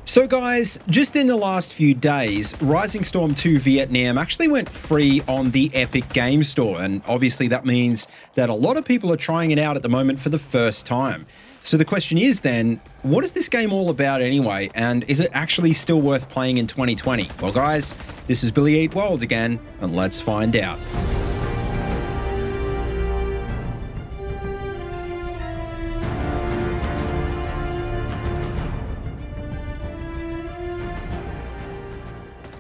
So guys, just in the last few days, Rising Storm 2 Vietnam actually went free on the Epic Game Store, and obviously that means that a lot of people are trying it out at the moment for the first time. So the question is then, what is this game all about anyway, and is it actually still worth playing in 2020? Well guys, this is BillyEatWorld again, and let's find out.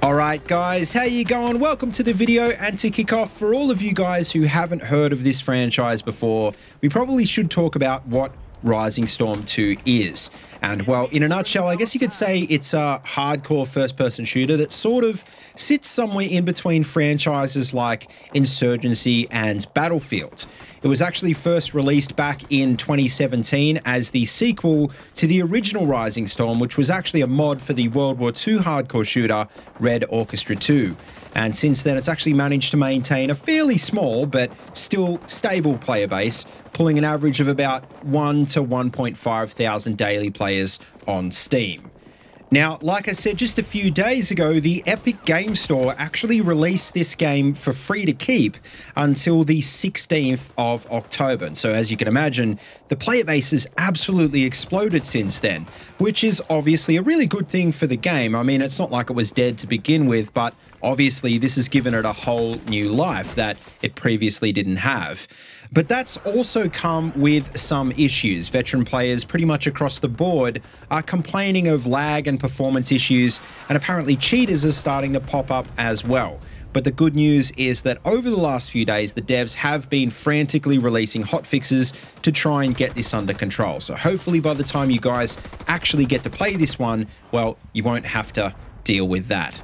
Alright guys, how you going? Welcome to the video, and to kick off, for all of you guys who haven't heard of this franchise before, we probably should talk about what Rising Storm 2 is. And well, in a nutshell, I guess you could say it's a hardcore first-person shooter that sort of sits somewhere in between franchises like Insurgency and Battlefield. It was actually first released back in 2017 as the sequel to the original Rising Storm, which was actually a mod for the World War II hardcore shooter Red Orchestra 2. And since then, it's actually managed to maintain a fairly small but still stable player base, pulling an average of about 1 to 1.5 thousand daily players on Steam. Now, like I said just a few days ago, the Epic Game Store actually released this game for free to keep until the 16th of October. And so as you can imagine, the player base has absolutely exploded since then, which is obviously a really good thing for the game. I mean, it's not like it was dead to begin with, but obviously this has given it a whole new life that it previously didn't have. But that's also come with some issues. Veteran players pretty much across the board are complaining of lag and performance issues, and apparently cheaters are starting to pop up as well. But the good news is that over the last few days, the devs have been frantically releasing hotfixes to try and get this under control. So hopefully by the time you guys actually get to play this one, well, you won't have to deal with that.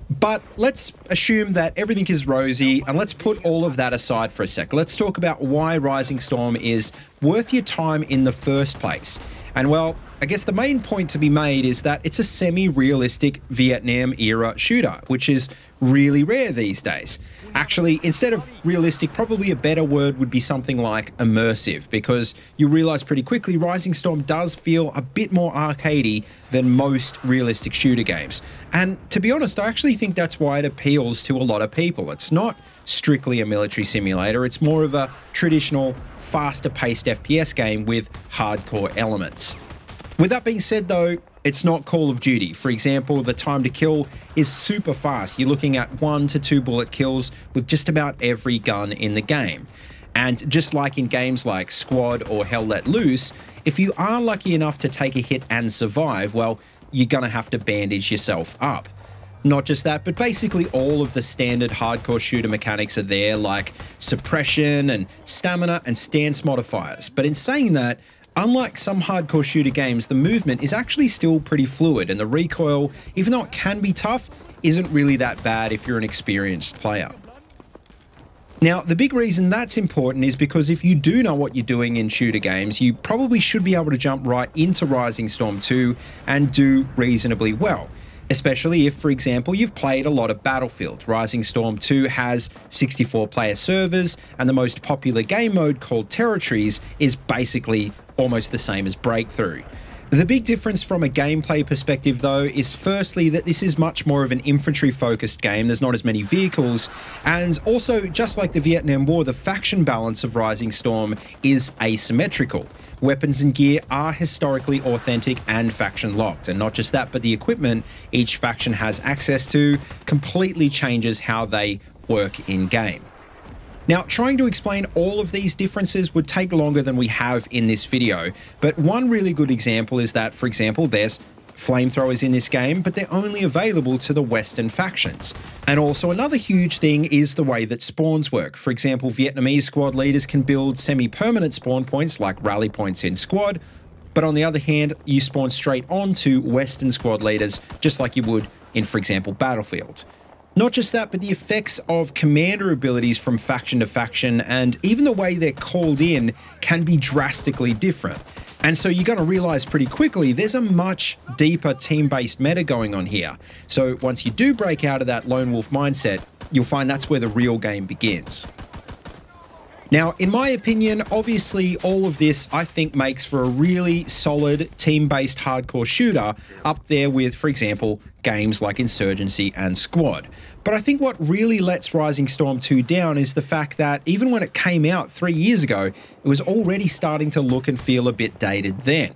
But let's assume that everything is rosy, and let's put all of that aside for a sec. Let's talk about why Rising Storm is worth your time in the first place. And well, I guess the main point to be made is that it's a semi-realistic Vietnam-era shooter, which is really rare these days. Actually, instead of realistic, probably a better word would be something like immersive, because you realize pretty quickly Rising Storm does feel a bit more arcadey than most realistic shooter games. And to be honest, I actually think that's why it appeals to a lot of people. It's not strictly a military simulator, it's more of a traditional, faster-paced FPS game with hardcore elements. With that being said though, it's not Call of Duty. For example, the time to kill is super fast. You're looking at 1 to 2 bullet kills with just about every gun in the game. And just like in games like Squad or Hell Let Loose, if you are lucky enough to take a hit and survive, well, you're gonna have to bandage yourself up. Not just that, but basically all of the standard hardcore shooter mechanics are there, like suppression and stamina and stance modifiers. But in saying that, unlike some hardcore shooter games, the movement is actually still pretty fluid, and the recoil, even though it can be tough, isn't really that bad if you're an experienced player. Now, the big reason that's important is because if you do know what you're doing in shooter games, you probably should be able to jump right into Rising Storm 2 and do reasonably well. Especially if, for example, you've played a lot of Battlefield. Rising Storm 2 has 64-player servers, and the most popular game mode called Territories is basically almost the same as Breakthrough. The big difference from a gameplay perspective, though, is firstly that this is much more of an infantry-focused game. There's not as many vehicles, and also, just like the Vietnam War, the faction balance of Rising Storm is asymmetrical. Weapons and gear are historically authentic and faction-locked, and not just that, but the equipment each faction has access to completely changes how they work in-game. Now, trying to explain all of these differences would take longer than we have in this video, but one really good example is that, for example, there's flamethrowers in this game, but they're only available to the Western factions. And also another huge thing is the way that spawns work. For example, Vietnamese squad leaders can build semi-permanent spawn points like rally points in Squad, but on the other hand, you spawn straight onto Western squad leaders, just like you would in, for example, Battlefield. Not just that, but the effects of commander abilities from faction to faction, and even the way they're called in, can be drastically different. And so you're going to realize pretty quickly there's a much deeper team-based meta going on here. So once you do break out of that lone wolf mindset, you'll find that's where the real game begins. Now, in my opinion, obviously all of this I think makes for a really solid team-based hardcore shooter up there with, for example, games like Insurgency and Squad. But I think what really lets Rising Storm 2 down is the fact that even when it came out 3 years ago, it was already starting to look and feel a bit dated then.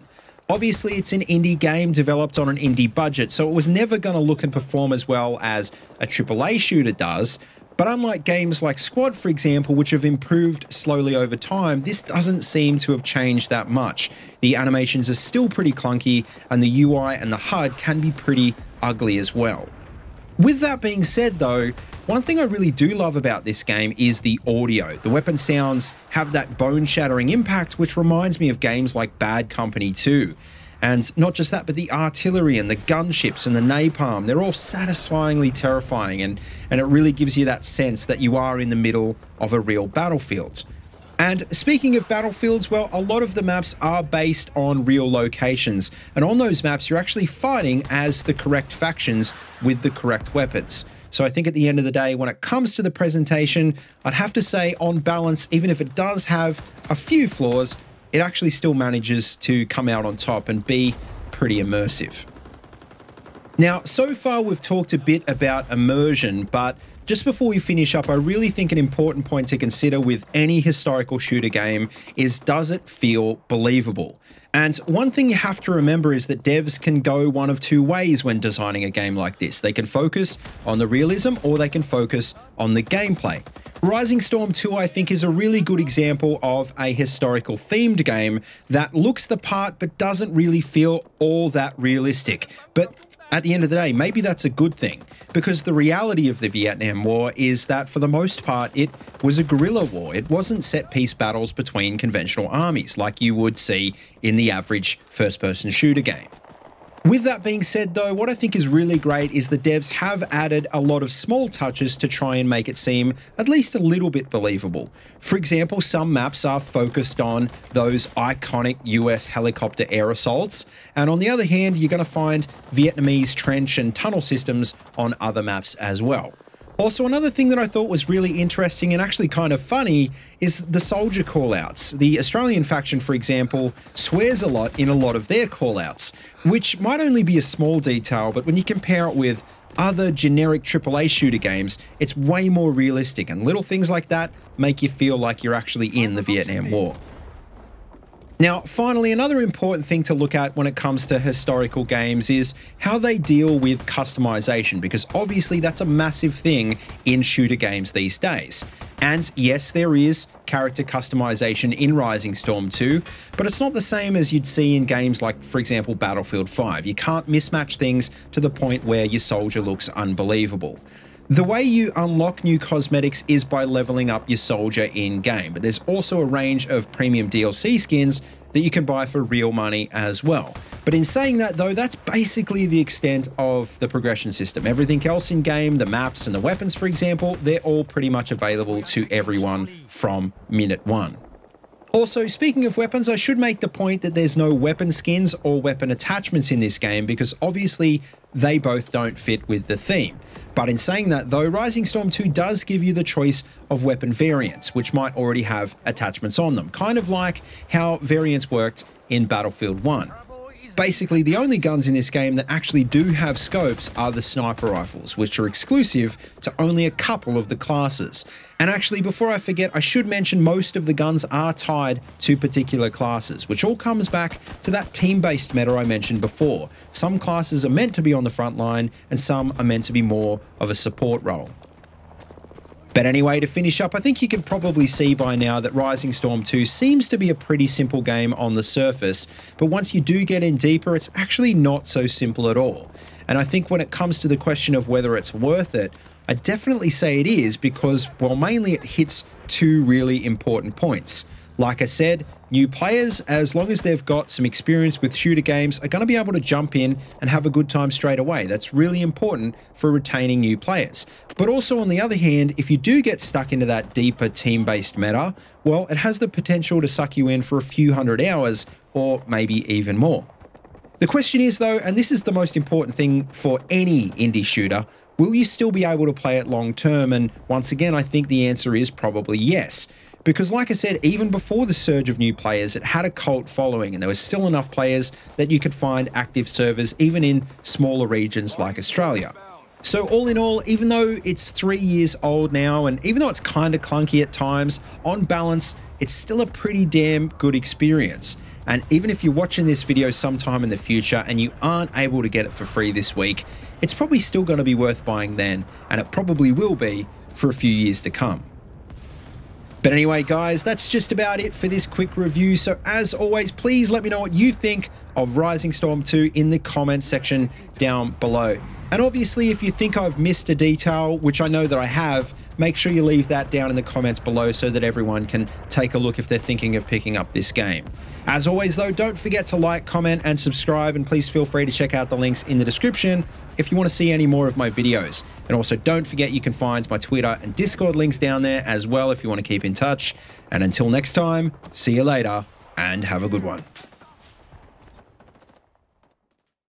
Obviously, it's an indie game developed on an indie budget, so it was never going to look and perform as well as a AAA shooter does. But unlike games like Squad, for example, which have improved slowly over time, this doesn't seem to have changed that much. The animations are still pretty clunky, and the UI and the HUD can be pretty ugly as well. With that being said though, one thing I really do love about this game is the audio. The weapon sounds have that bone-shattering impact, which reminds me of games like Bad Company 2. And not just that, but the artillery and the gunships and the napalm, they're all satisfyingly terrifying, and it really gives you that sense that you are in the middle of a real battlefield. And speaking of battlefields, well, a lot of the maps are based on real locations, and on those maps you're actually fighting as the correct factions with the correct weapons. So I think at the end of the day, when it comes to the presentation, I'd have to say on balance, even if it does have a few flaws, it actually still manages to come out on top and be pretty immersive. Now, so far we've talked a bit about immersion, but just before we finish up, I really think an important point to consider with any historical shooter game is, does it feel believable? And one thing you have to remember is that devs can go one of two ways when designing a game like this. They can focus on the realism, or they can focus on the gameplay. Rising Storm 2, I think, is a really good example of a historical themed game that looks the part but doesn't really feel all that realistic. But at the end of the day, maybe that's a good thing, because the reality of the Vietnam War is that for the most part, it was a guerrilla war. It wasn't set-piece battles between conventional armies like you would see in the average first-person shooter game. With that being said though, what I think is really great is the devs have added a lot of small touches to try and make it seem at least a little bit believable. For example, some maps are focused on those iconic US helicopter air assaults, and on the other hand, you're going to find Vietnamese trench and tunnel systems on other maps as well. Also, another thing that I thought was really interesting and actually kind of funny is the soldier callouts. The Australian faction, for example, swears a lot in a lot of their callouts, which might only be a small detail, but when you compare it with other generic AAA shooter games, it's way more realistic, and little things like that make you feel like you're actually in the Vietnam War. Now, finally, another important thing to look at when it comes to historical games is how they deal with customization, because obviously that's a massive thing in shooter games these days. And yes, there is character customization in Rising Storm 2, but it's not the same as you'd see in games like, for example, Battlefield 5. You can't mismatch things to the point where your soldier looks unbelievable. The way you unlock new cosmetics is by leveling up your soldier in-game, but there's also a range of premium DLC skins that you can buy for real money as well. But in saying that though, that's basically the extent of the progression system. Everything else in-game, the maps and the weapons, for example, they're all pretty much available to everyone from minute one. Also, speaking of weapons, I should make the point that there's no weapon skins or weapon attachments in this game, because obviously they both don't fit with the theme. But in saying that though, Rising Storm 2 does give you the choice of weapon variants, which might already have attachments on them, kind of like how variants worked in Battlefield 1. Basically, the only guns in this game that actually do have scopes are the sniper rifles, which are exclusive to only a couple of the classes. And actually, before I forget, I should mention most of the guns are tied to particular classes, which all comes back to that team-based meta I mentioned before. Some classes are meant to be on the front line, and some are meant to be more of a support role. But anyway, to finish up, I think you can probably see by now that Rising Storm 2 seems to be a pretty simple game on the surface, but once you do get in deeper, it's actually not so simple at all. And I think when it comes to the question of whether it's worth it, I definitely say it is, because, well, mainly it hits two really important points. Like I said, new players, as long as they've got some experience with shooter games, are going to be able to jump in and have a good time straight away. That's really important for retaining new players. But also, on the other hand, if you do get stuck into that deeper team-based meta, well, it has the potential to suck you in for a few hundred hours, or maybe even more. The question is though, and this is the most important thing for any indie shooter, will you still be able to play it long term? And once again, I think the answer is probably yes. Because like I said, even before the surge of new players, it had a cult following, and there was still enough players that you could find active servers even in smaller regions like Australia. So all in all, even though it's 3 years old now, and even though it's kind of clunky at times, on balance, it's still a pretty damn good experience. And even if you're watching this video sometime in the future and you aren't able to get it for free this week, it's probably still going to be worth buying then, and it probably will be for a few years to come. But anyway, guys, that's just about it for this quick review. So as always, please let me know what you think of Rising Storm 2 in the comments section down below. And obviously, if you think I've missed a detail, which I know that I have, make sure you leave that down in the comments below so that everyone can take a look if they're thinking of picking up this game. As always, though, don't forget to like, comment, and subscribe, and please feel free to check out the links in the description if you want to see any more of my videos. And also, don't forget you can find my Twitter and Discord links down there as well if you want to keep in touch. And until next time, see you later, and have a good one.